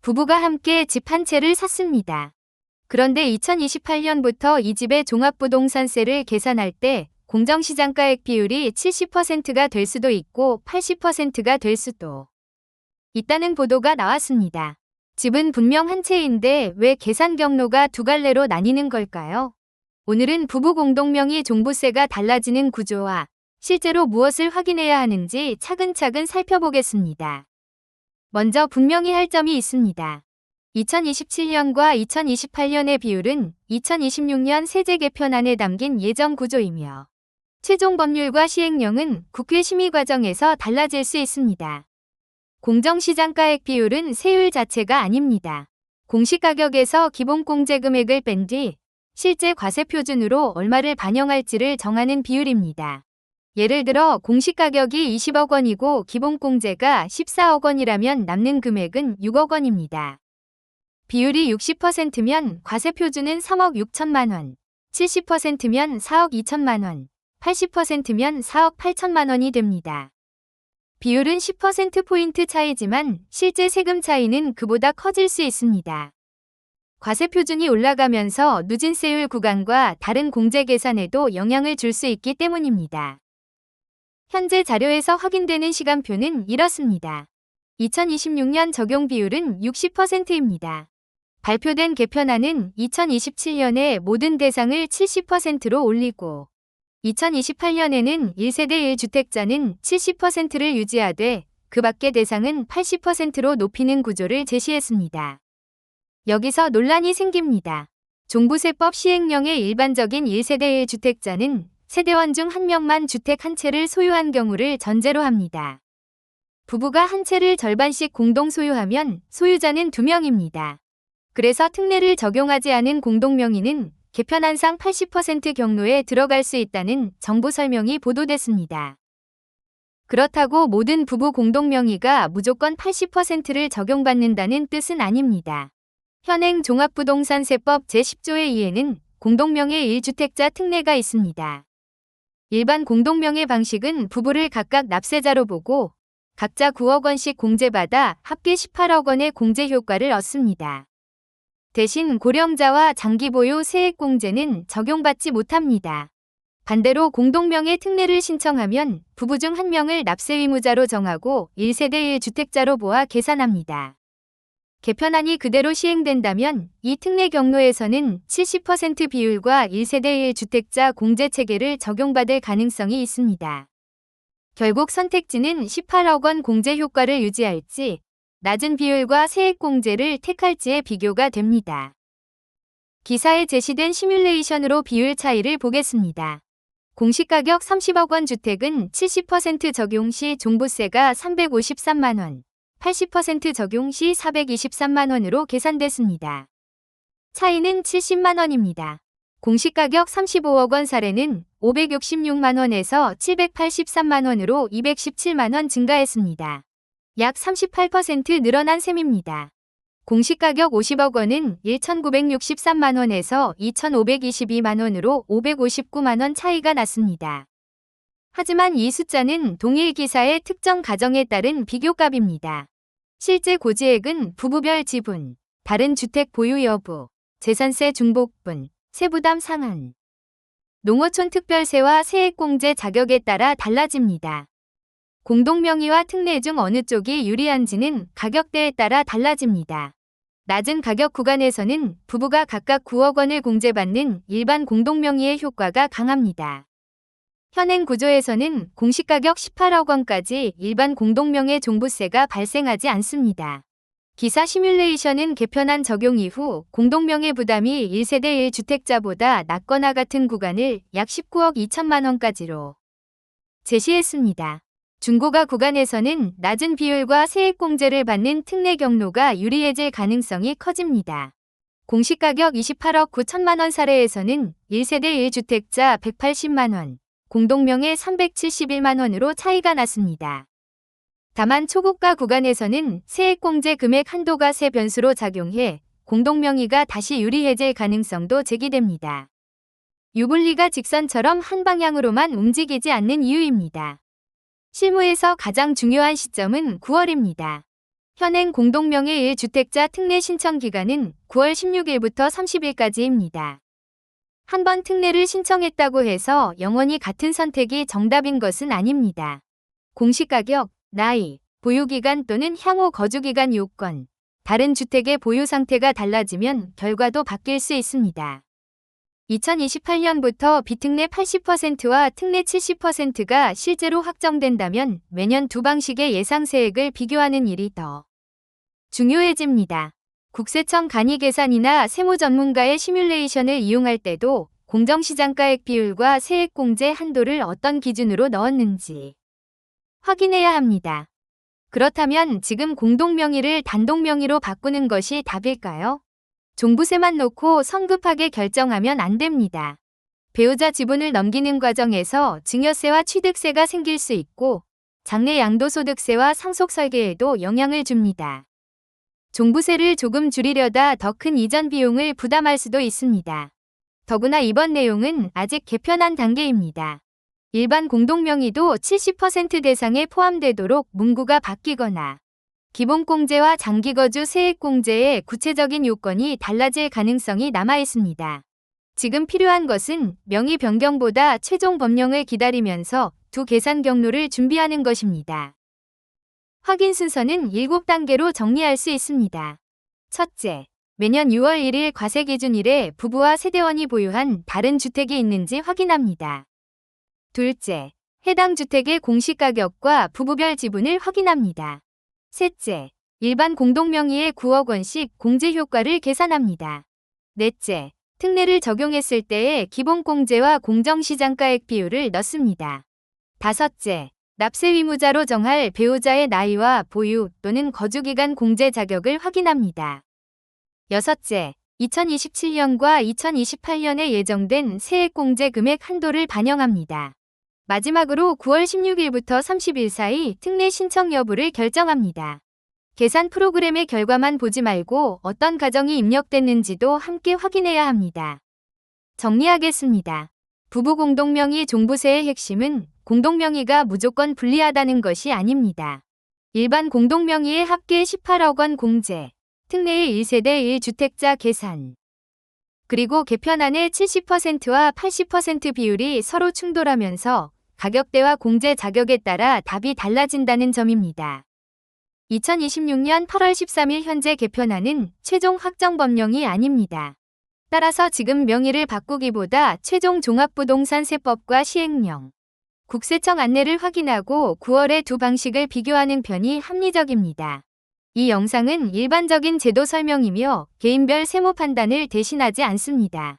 부부가 함께 집 한 채를 샀습니다. 그런데 2028년부터 이 집의 종합부동산세를 계산할 때 공정시장가액 비율이 70%가 될 수도 있고 80%가 될 수도 있다는 보도가 나왔습니다. 집은 분명 한 채인데 왜 계산 경로가 두 갈래로 나뉘는 걸까요? 오늘은 부부 공동명의 종부세가 달라지는 구조와 실제로 무엇을 확인해야 하는지 차근차근 살펴보겠습니다. 먼저 분명히 할 점이 있습니다. 2027년과 2028년의 비율은 2026년 세제 개편안에 담긴 예정 구조이며 최종 법률과 시행령은 국회 심의 과정에서 달라질 수 있습니다. 공정시장가액 비율은 세율 자체가 아닙니다. 공시가격에서 기본공제 금액을 뺀 뒤 실제 과세 표준으로 얼마를 반영할지를 정하는 비율입니다. 예를 들어 공시가격이 20억 원이고 기본공제가 14억 원이라면 남는 금액은 6억 원입니다. 비율이 60%면 과세 표준은 3억 6천만 원, 70%면 4억 2천만 원, 80%면 4억 8천만 원이 됩니다. 비율은 10%포인트 차이지만 실제 세금 차이는 그보다 커질 수 있습니다. 과세 표준이 올라가면서 누진세율 구간과 다른 공제 계산에도 영향을 줄 수 있기 때문입니다. 현재 자료에서 확인되는 시간표는 이렇습니다. 2026년 적용 비율은 60%입니다. 발표된 개편안은 2027년에 모든 대상을 70%로 올리고 2028년에는 1세대 1주택자는 70%를 유지하되 그 밖의 대상은 80%로 높이는 구조를 제시했습니다. 여기서 논란이 생깁니다. 종부세법 시행령의 일반적인 1세대 1주택자는 세대원 중 한 명만 주택 한 채를 소유한 경우를 전제로 합니다. 부부가 한 채를 절반씩 공동 소유하면 소유자는 2명입니다. 그래서 특례를 적용하지 않은 공동명의는 개편안상 80% 경로에 들어갈 수 있다는 정부 설명이 보도됐습니다. 그렇다고 모든 부부 공동명의가 무조건 80%를 적용받는다는 뜻은 아닙니다. 현행 종합부동산세법 제10조의 2에는 공동명의 1주택자 특례가 있습니다. 일반 공동명의 방식은 부부를 각각 납세자로 보고 각자 9억 원씩 공제받아 합계 18억 원의 공제 효과를 얻습니다. 대신 고령자와 장기보유 세액공제는 적용받지 못합니다. 반대로 공동명의 특례를 신청하면 부부 중 한 명을 납세 의무자로 정하고 1세대 1주택자로 보아 계산합니다. 개편안이 그대로 시행된다면 이 특례 경로에서는 70% 비율과 1세대 1주택자 공제체계를 적용받을 가능성이 있습니다. 결국 선택지는 18억 원 공제 효과를 유지할지 낮은 비율과 세액공제를 택할지의 비교가 됩니다. 기사에 제시된 시뮬레이션으로 비율 차이를 보겠습니다. 공시가격 30억 원 주택은 70% 적용 시 종부세가 353만 원, 80% 적용 시 423만 원으로 계산됐습니다. 차이는 70만 원입니다. 공시가격 35억 원 사례는 566만 원에서 783만 원으로 217만 원 증가했습니다. 약 38% 늘어난 셈입니다. 공시가격 50억 원은 1,963만 원에서 2,522만 원으로 559만 원 차이가 났습니다. 하지만 이 숫자는 동일 기사의 특정 가정에 따른 비교값입니다. 실제 고지액은 부부별 지분, 다른 주택 보유 여부, 재산세 중복분, 세부담 상한, 농어촌 특별세와 세액공제 자격에 따라 달라집니다. 공동명의와 특례 중 어느 쪽이 유리한지는 가격대에 따라 달라집니다. 낮은 가격 구간에서는 부부가 각각 9억 원을 공제받는 일반 공동명의의 효과가 강합니다. 현행 구조에서는 공시가격 18억 원까지 일반 공동명의 종부세가 발생하지 않습니다. 기사 시뮬레이션은 개편안 적용 이후 공동명의 부담이 1세대 1주택자보다 낮거나 같은 구간을 약 19억 2천만 원까지로 제시했습니다. 중고가 구간에서는 낮은 비율과 세액공제를 받는 특례 경로가 유리해질 가능성이 커집니다. 공시가격 28억 9천만 원 사례에서는 1세대 1주택자 180만 원, 공동명의 371만 원으로 차이가 났습니다. 다만 초고가 구간에서는 세액공제 금액 한도가 세 변수로 작용해 공동명의가 다시 유리해질 가능성도 제기됩니다. 유불리가 직선처럼 한 방향으로만 움직이지 않는 이유입니다. 실무에서 가장 중요한 시점은 9월입니다. 현행 공동명의 1주택자 특례 신청 기간은 9월 16일부터 30일까지입니다. 한 번 특례를 신청했다고 해서 영원히 같은 선택이 정답인 것은 아닙니다. 공시가격, 나이, 보유기간 또는 향후 거주기간 요건, 다른 주택의 보유 상태가 달라지면 결과도 바뀔 수 있습니다. 2028년부터 비특례 80%와 특례 70%가 실제로 확정된다면 매년 두 방식의 예상 세액을 비교하는 일이 더 중요해집니다. 국세청 간이 계산이나 세무 전문가의 시뮬레이션을 이용할 때도 공정시장가액 비율과 세액공제 한도를 어떤 기준으로 넣었는지 확인해야 합니다. 그렇다면 지금 공동명의를 단독명의로 바꾸는 것이 답일까요? 종부세만 놓고 성급하게 결정하면 안 됩니다. 배우자 지분을 넘기는 과정에서 증여세와 취득세가 생길 수 있고 장래 양도소득세와 상속설계에도 영향을 줍니다. 종부세를 조금 줄이려다 더 큰 이전 비용을 부담할 수도 있습니다. 더구나 이번 내용은 아직 개편안 단계입니다. 일반 공동명의도 70% 대상에 포함되도록 문구가 바뀌거나 기본공제와 장기거주 세액공제의 구체적인 요건이 달라질 가능성이 남아 있습니다. 지금 필요한 것은 명의 변경보다 최종 법령을 기다리면서 두 계산 경로를 준비하는 것입니다. 확인 순서는 7단계로 정리할 수 있습니다. 첫째, 매년 6월 1일 과세기준일에 부부와 세대원이 보유한 다른 주택이 있는지 확인합니다. 둘째, 해당 주택의 공시가격과 부부별 지분을 확인합니다. 셋째, 일반 공동명의의 9억 원씩 공제 효과를 계산합니다. 넷째, 특례를 적용했을 때의 기본공제와 공정시장가액 비율을 넣습니다. 다섯째, 납세 의무자로 정할 배우자의 나이와 보유 또는 거주기간 공제 자격을 확인합니다. 여섯째, 2027년과 2028년에 예정된 세액공제 금액 한도를 반영합니다. 마지막으로 9월 16일부터 30일 사이 특례 신청 여부를 결정합니다. 계산 프로그램의 결과만 보지 말고 어떤 가정이 입력됐는지도 함께 확인해야 합니다. 정리하겠습니다. 부부 공동명의 종부세의 핵심은 공동명의가 무조건 불리하다는 것이 아닙니다. 일반 공동명의의 합계 18억 원 공제, 특례의 1세대 1주택자 계산, 그리고 개편안의 70%와 80% 비율이 서로 충돌하면서 가격대와 공제 자격에 따라 답이 달라진다는 점입니다. 2026년 8월 13일 현재 개편안은 최종 확정 법령이 아닙니다. 따라서 지금 명의를 바꾸기보다 최종 종합부동산세법과 시행령, 국세청 안내를 확인하고 9월에 두 방식을 비교하는 편이 합리적입니다. 이 영상은 일반적인 제도 설명이며 개인별 세무 판단을 대신하지 않습니다.